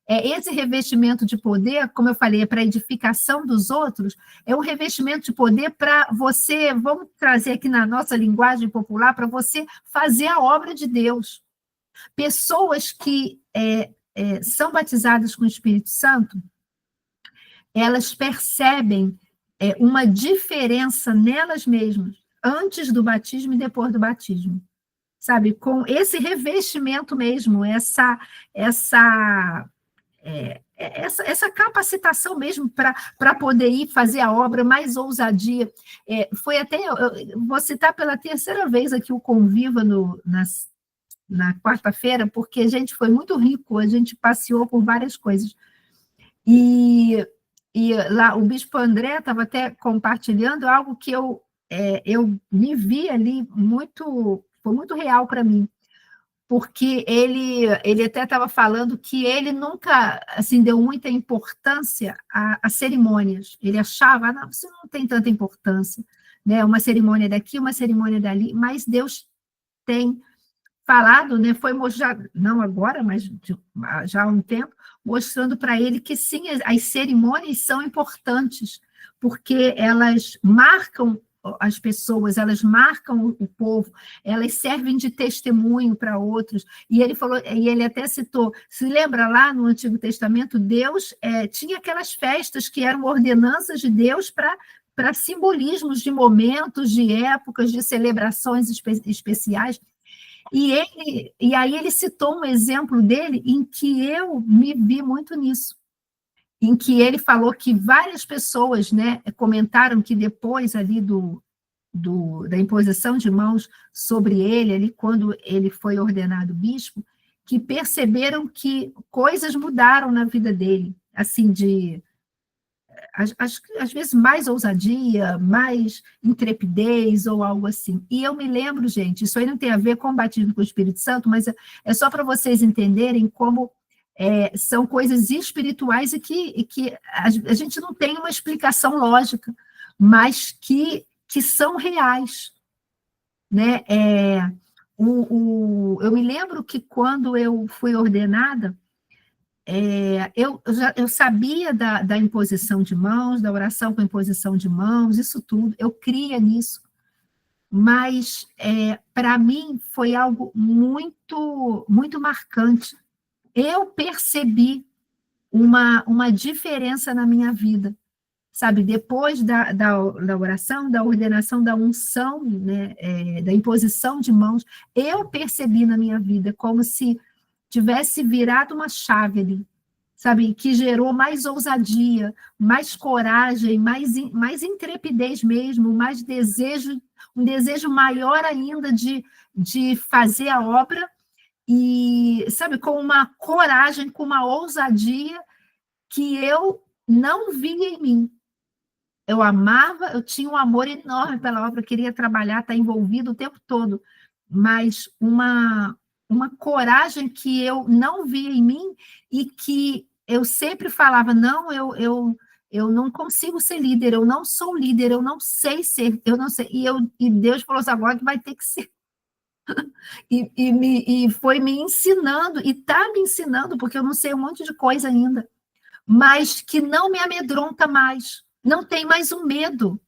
Esse revestimento de poder, como eu falei, é para a edificação dos outros, é um revestimento de poder para você, vamos trazer aqui na nossa linguagem popular, para você fazer a obra de Deus. Pessoas que são batizadas com o Espírito Santo, elas percebem uma diferença nelas mesmas, antes do batismo e depois do batismo. Sabe, com esse revestimento mesmo, essa capacitação mesmo para poder ir fazer a obra, mais ousadia. Foi até, eu vou citar pela terceira vez aqui o Conviva na quarta-feira, porque, gente, foi muito rico, a gente passeou por várias coisas. E lá o Bispo André estava até compartilhando algo que eu me vi ali, foi muito real para mim, porque ele até estava falando que ele nunca assim, deu muita importância a cerimônias. Ele achava, não, isso não tem tanta importância, né? Uma cerimônia daqui, uma cerimônia dali, mas Deus tem falado, né, foi mostrar, não agora, mas já há um tempo, mostrando para ele que sim, as cerimônias são importantes, porque elas marcam as pessoas, elas marcam o povo, elas servem de testemunho para outros. E ele falou, e ele até citou, se lembra lá no Antigo Testamento, Deus tinha aquelas festas que eram ordenanças de Deus para simbolismos de momentos, de épocas, de celebrações especiais. E aí ele citou um exemplo dele em que eu me vi muito nisso, em que ele falou que várias pessoas, né, comentaram que depois ali da imposição de mãos sobre ele, ali, quando ele foi ordenado bispo, que perceberam que coisas mudaram na vida dele, assim, às vezes mais ousadia, mais intrepidez ou algo assim. E eu me lembro, gente, isso aí não tem a ver com o batismo com o Espírito Santo, mas é só para vocês entenderem como são coisas espirituais e que a gente não tem uma explicação lógica, mas que são reais, né? Eu me lembro que quando eu fui ordenada, eu sabia da imposição de mãos, da oração com imposição de mãos, isso tudo, eu cria nisso, mas para mim foi algo muito, muito marcante. Eu percebi uma diferença na minha vida, sabe? Depois da oração, da ordenação, da unção, né, da imposição de mãos, eu percebi na minha vida como se tivesse virado uma chave ali, sabe, que gerou mais ousadia, mais coragem, mais intrepidez mesmo, mais desejo, um desejo maior ainda de fazer a obra, e, sabe, com uma coragem, com uma ousadia que eu não via em mim. Eu amava, eu tinha um amor enorme pela obra, eu queria trabalhar, estar envolvido o tempo todo, mas uma coragem que eu não via em mim e que eu sempre falava, não, eu não consigo ser líder, eu não sou líder, eu não sei ser, eu não sei. E Deus falou assim, agora tu vai ter que ser. E foi me ensinando, e está me ensinando, porque eu não sei um monte de coisa ainda, mas que não me amedronta mais, não tem mais o medo,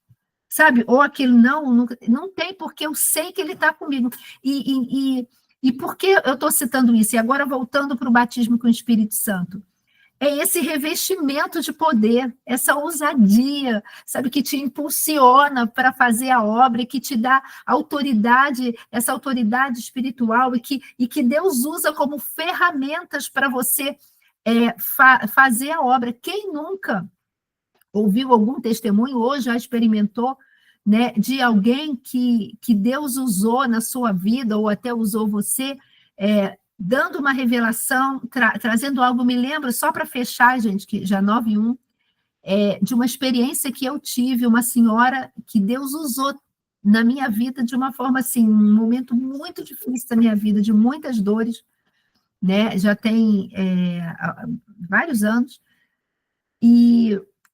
sabe? Ou aquilo não tem, porque eu sei que ele está comigo. E por que eu estou citando isso? E agora voltando para o batismo com o Espírito Santo. É esse revestimento de poder, essa ousadia, sabe, que te impulsiona para fazer a obra, e que te dá autoridade, essa autoridade espiritual, e que Deus usa como ferramentas para você fazer a obra. Quem nunca ouviu algum testemunho ou já experimentou, né, de alguém que Deus usou na sua vida, ou até usou você, dando uma revelação, trazendo algo? Me lembro, só para fechar, gente, que já 9:1, de uma experiência que eu tive, uma senhora que Deus usou na minha vida de uma forma assim, um momento muito difícil da minha vida, de muitas dores, né? Já tem vários anos,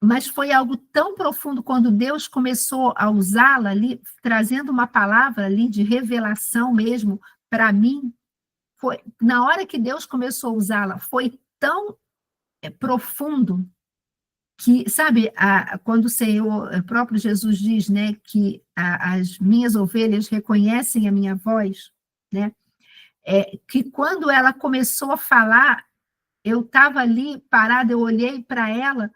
mas foi algo tão profundo quando Deus começou a usá-la ali, trazendo uma palavra ali de revelação mesmo para mim. Foi, na hora que Deus começou a usá-la, foi tão profundo que, sabe, quando o Senhor, o próprio Jesus diz, né, que as minhas ovelhas reconhecem a minha voz, né, que quando ela começou a falar, eu estava ali parada, eu olhei para ela,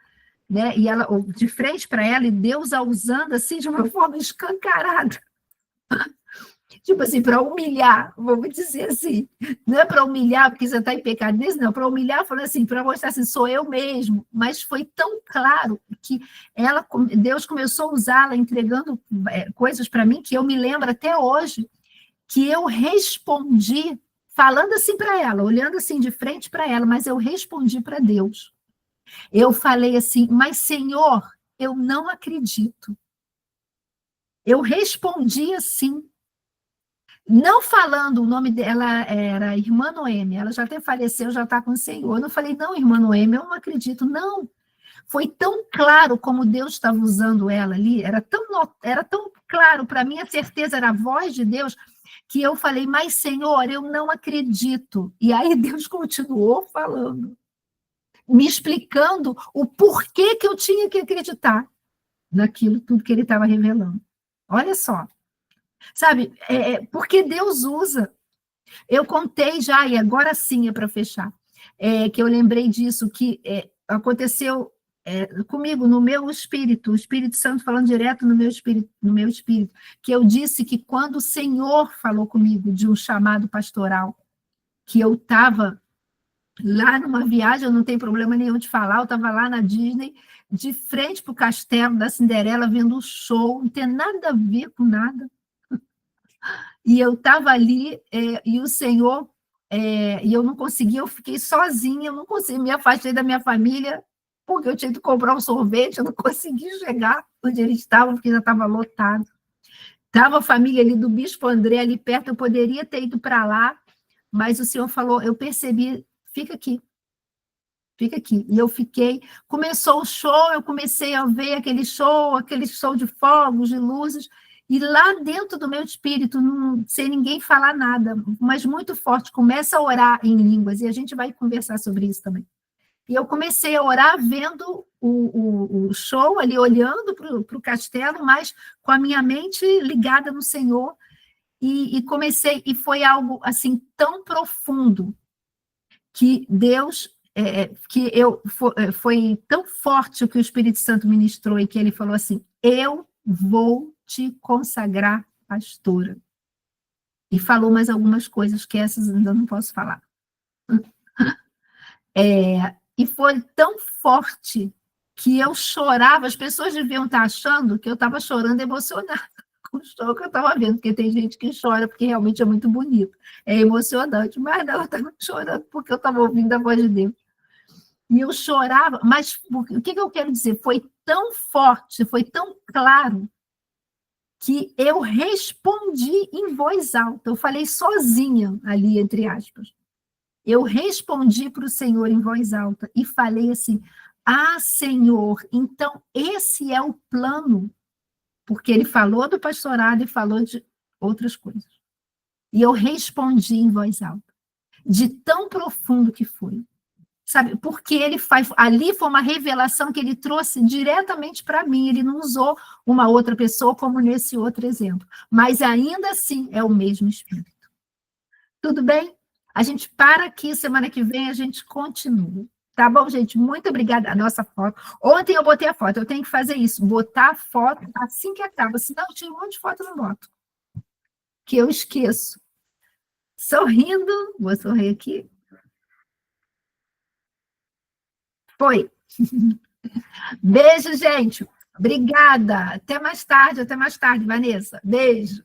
né, e ela, de frente para ela, e Deus a usando assim de uma forma escancarada. Tipo assim, para humilhar, vamos dizer assim. Não é para humilhar porque você está em pecado nisso, não. Para humilhar, falando assim, para mostrar assim, sou eu mesmo. Mas foi tão claro que Deus começou a usá-la, entregando coisas para mim, que eu me lembro até hoje, que eu respondi, falando assim para ela, olhando assim de frente para ela, mas eu respondi para Deus. Eu falei assim, mas Senhor, eu não acredito. Eu respondi assim, não falando o nome dela, era Irmã Noemi, ela já até faleceu, já está com o Senhor. Eu não falei, não, Irmã Noemi, eu não acredito, não. Foi tão claro como Deus estava usando ela ali, era tão claro, para mim a certeza era a voz de Deus, que eu falei, mas Senhor, eu não acredito. E aí Deus continuou falando, me explicando o porquê que eu tinha que acreditar naquilo tudo que ele estava revelando. Olha só. Sabe, porque Deus usa. Eu contei já, e agora sim é para fechar, que eu lembrei disso, que aconteceu comigo, no meu espírito, o Espírito Santo falando direto no meu espírito, que eu disse que quando o Senhor falou comigo de um chamado pastoral, que eu estava lá numa viagem, eu não tenho problema nenhum de falar, eu estava lá na Disney, de frente para o castelo da Cinderela, vendo um show, não tem nada a ver com nada. E eu estava ali, e o Senhor, e eu não conseguia, eu fiquei sozinha, eu não consegui, me afastei da minha família, porque eu tinha que comprar um sorvete, eu não consegui chegar onde eles estavam, porque já estava lotado. Estava a família ali do Bispo André, ali perto, eu poderia ter ido para lá, mas o Senhor falou, eu percebi, fica aqui. Fica aqui. E eu fiquei, começou o show, eu comecei a ver aquele show de fogos, de luzes, e lá dentro do meu espírito, sem ninguém falar nada, mas muito forte, começa a orar em línguas, e a gente vai conversar sobre isso também. E eu comecei a orar vendo o show ali, olhando para o castelo, mas com a minha mente ligada no Senhor, e comecei, e foi algo assim tão profundo, que Deus, foi tão forte o que o Espírito Santo ministrou, e que ele falou assim, eu vou te consagrar pastora. E falou mais algumas coisas, que essas ainda não posso falar. E foi tão forte que eu chorava, as pessoas deviam estar achando que eu estava chorando emocionada com o show que eu estava vendo, porque tem gente que chora porque realmente é muito bonito, é emocionante, mas não, eu estava chorando porque eu estava ouvindo a voz de Deus. E eu chorava, mas o que eu quero dizer? Foi tão forte, foi tão claro, que eu respondi em voz alta, eu falei sozinha ali, entre aspas. Eu respondi para o Senhor em voz alta e falei assim, Senhor, então esse é o plano, porque ele falou do pastorado e falou de outras coisas. E eu respondi em voz alta, de tão profundo que foi. sabe? Porque ele faz, ali foi uma revelação que ele trouxe diretamente para mim, ele não usou uma outra pessoa como nesse outro exemplo, mas ainda assim é o mesmo Espírito. Tudo bem? A gente para aqui, semana que vem a gente continua. Tá bom, gente? Muito obrigada. A nossa foto. Ontem eu botei a foto, eu tenho que fazer isso, botar a foto assim que acaba, senão eu tiro um monte de foto e não boto, que eu esqueço. Sorrindo, vou sorrir aqui. Foi. Beijo, gente. Obrigada. Até mais tarde, Vanessa. Beijo.